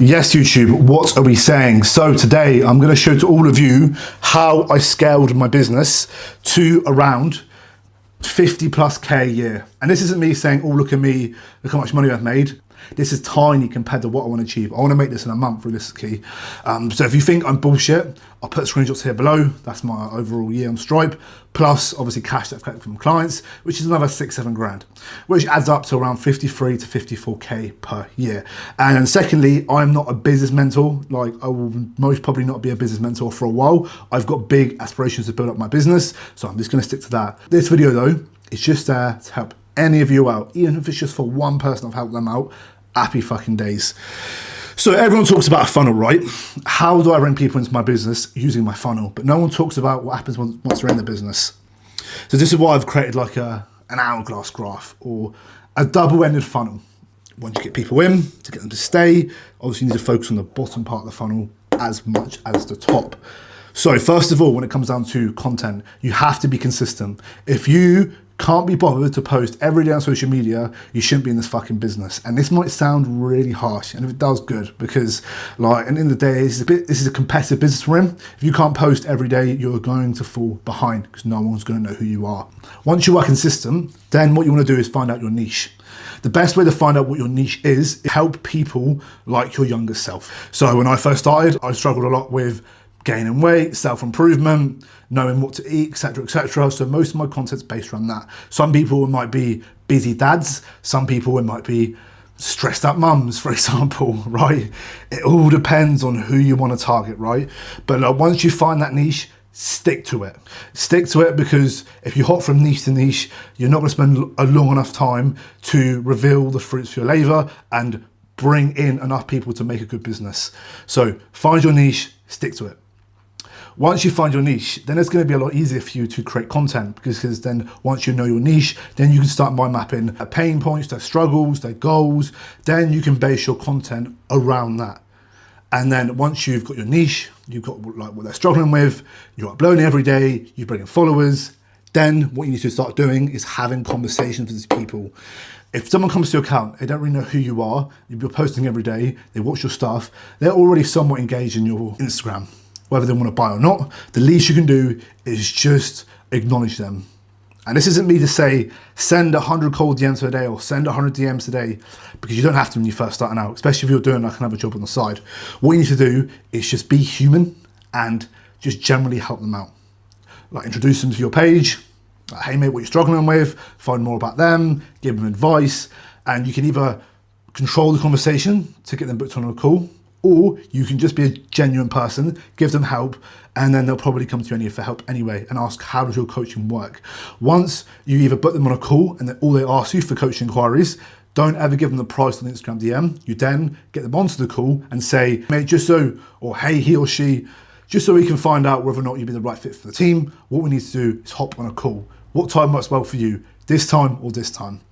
Yes, YouTube, what are we saying? So today I'm going to show to all of you how I scaled my business to around 50 plus K a year. And this isn't me saying, oh, look at me, look how much money I've made. This is tiny compared to what I want to achieve. I want to make this in a month, realistically. So if you think I'm bullshit, I'll put screenshots here below. That's my overall year on Stripe, plus obviously cash that I've collected from clients, which is another 6-7 grand, which adds up to around 53 to 54K per year. And then secondly, I'm not a business mentor. Like, I will most probably not be a business mentor for a while. I've got big aspirations to build up my business, so I'm just going to stick to that. This video though, is just there to help any of you out, even if it's just for one person, I've helped them out. Happy fucking days. So everyone talks about a funnel, right? How do I bring people into my business using my funnel? But no one talks about what happens once they're in the business. So this is why I've created like an hourglass graph or a double-ended funnel. Once you get people in, to get them to stay, obviously you need to focus on the bottom part of the funnel as much as the top. So first of all, when it comes down to content, you have to be consistent. If you can't be bothered to post every day on social media, you shouldn't be in this fucking business. And this might sound really harsh, and if it does, good, because like, at the end of the day, this is a competitive business we're in. If you can't post every day, you're going to fall behind because no one's going to know who you are. Once you are consistent, then what you want to do is find out your niche. The best way to find out what your niche is help people like your younger self. So when I first started, I struggled a lot with gaining weight, self-improvement, knowing what to eat, etc., etc. So most of my content's based around that. Some people, it might be busy dads. Some people, it might be stressed out mums, for example, right? It all depends on who you want to target, right? But once you find that niche, stick to it. Stick to it, because if you hop from niche to niche, you're not going to spend a long enough time to reveal the fruits of your labor and bring in enough people to make a good business. So find your niche, stick to it. Once you find your niche, then it's going to be a lot easier for you to create content, because then once you know your niche, then you can start mind mapping their pain points, their struggles, their goals. Then you can base your content around that. And then once you've got your niche, you've got like what they're struggling with, you're uploading every day, you're bringing followers. Then what you need to start doing is having conversations with these people. If someone comes to your account, they don't really know who you are, you're posting every day, they watch your stuff, they're already somewhat engaged in your Instagram. Whether they want to buy or not, the least you can do is just acknowledge them. And this isn't me to say, send 100 cold DMs a day or send 100 DMs a day, because you don't have to when you're first starting out, especially if you're doing like another job on the side. What you need to do is just be human and just generally help them out. Like, introduce them to your page, like, hey mate, what you're struggling with, find more about them, give them advice, and you can either control the conversation to get them booked on a call, or you can just be a genuine person, give them help, and then they'll probably come to you for help anyway and ask, how does your coaching work? Once you either put them on a call and then all they ask you for coaching inquiries, don't ever give them the price on Instagram DM. You then get them onto the call and say, mate, just so, or hey, he or she, just so we can find out whether or not you'd be the right fit for the team, what we need to do is hop on a call. What time works well for you? This time or this time?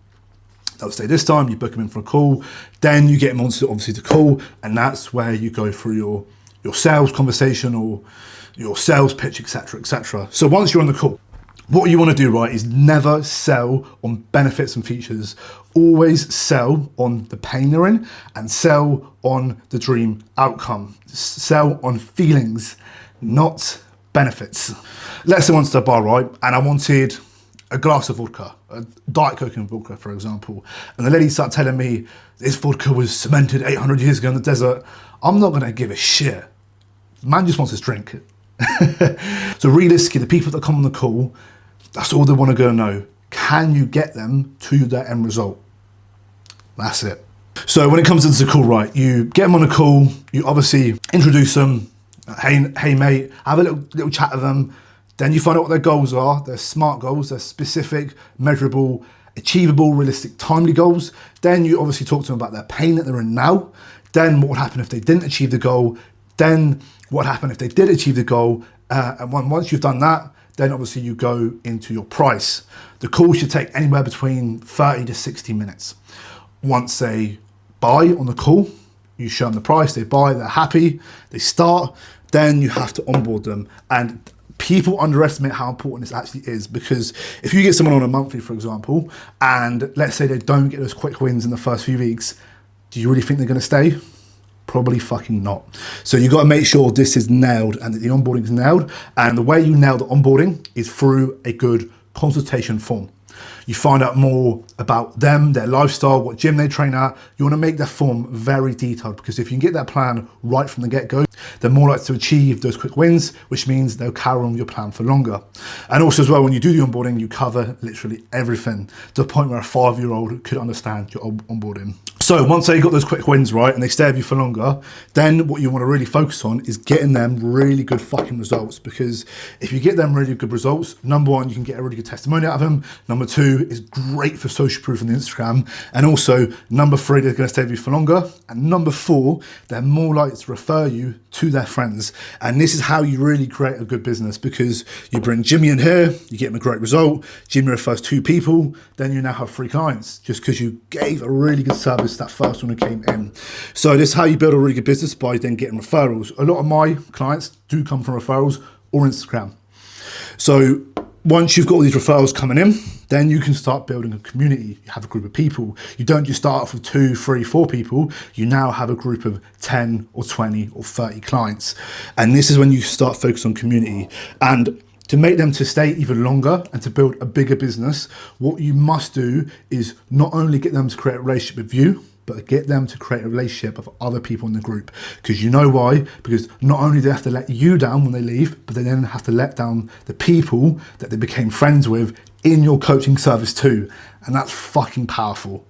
They'll say this time, you book them in for a call, then you get them onto obviously the call, and that's where you go through your sales conversation or your sales pitch, etc., etc. So once you're on the call, what you want to do, right, is never sell on benefits and features. Always sell on the pain they're in and sell on the dream outcome. Sell on feelings, not benefits. Let's say I wanted to bar, right, and I wanted a glass of vodka, a Diet Coke and vodka, for example, and the lady started telling me this vodka was cemented 800 years ago in the desert. I'm not gonna give a shit. The man just wants his drink. So realistically, the people that come on the call, that's all they want to go know. Can you get them to their end result? That's it. So when it comes into the call, right, you get them on a call, you obviously introduce them, hey mate, have a little chat with them. Then you find out what their goals are. They're SMART goals, they're specific, measurable, achievable, realistic, timely goals. Then you obviously talk to them about their pain that they're in now. Then what would happen if they didn't achieve the goal? Then what happened if they did achieve the goal? And once you've done that, then obviously you go into your price. The call should take anywhere between 30 to 60 minutes. Once they buy on the call, you show them the price, they buy, they're happy, they start, then you have to onboard them. And people underestimate how important this actually is, because if you get someone on a monthly, for example, and let's say they don't get those quick wins in the first few weeks, do you really think they're going to stay? Probably fucking not. So you got to make sure this is nailed and that the onboarding is nailed. And the way you nail the onboarding is through a good consultation form. You find out more about them, their lifestyle, what gym they train at. You want to make that form very detailed, because if you can get that plan right from the get-go, they're more likely to achieve those quick wins, which means they'll carry on your plan for longer. And also as well, when you do the onboarding, you cover literally everything to the point where a 5-year-old could understand your onboarding. So once they got those quick wins right and they stay with you for longer, then what you want to really focus on is getting them really good fucking results. Because if you get them really good results, number one, you can get a really good testimonial out of them. Number two, is great for social proof on the Instagram. And also number three, they're going to stay with you for longer. And number four, they're more likely to refer you to their friends. And this is how you really create a good business, because you bring Jimmy in here, you get him a great result. Jimmy refers 2 people, then you now have 3 clients just because you gave a really good service that first one who came in. So this is how you build a really good business, by then getting referrals. A lot of my clients do come from referrals or Instagram. So once you've got all these referrals coming in, then you can start building a community. You have a group of people. You don't just start off with 2, 3, 4 people. You now have a group of 10 or 20 or 30 clients. And this is when you start focusing on community. And to make them to stay even longer and to build a bigger business, what you must do is not only get them to create a relationship with you, but get them to create a relationship with other people in the group. Because you know why? Because not only do they have to let you down when they leave, but they then have to let down the people that they became friends with in your coaching service too. And that's fucking powerful.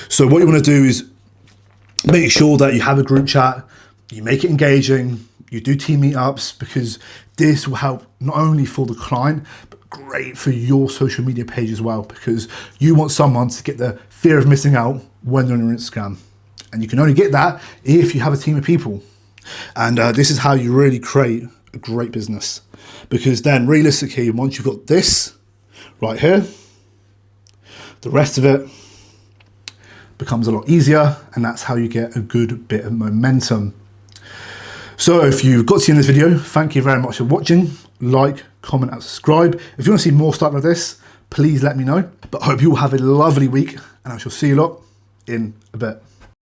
So what you want to do is make sure that you have a group chat, you make it engaging, you do team meetups, because this will help not only for the client, but great for your social media page as well, because you want someone to get the fear of missing out when they're on your Instagram. And you can only get that if you have a team of people. And this is how you really create a great business. Because then realistically, once you've got this right here, the rest of it becomes a lot easier, and that's how you get a good bit of momentum. So if you've got to the end of this video, thank you very much for watching. Like, comment and subscribe. If you want to see more stuff like this, please let me know. But I hope you all have a lovely week, and I shall see you lot in a bit.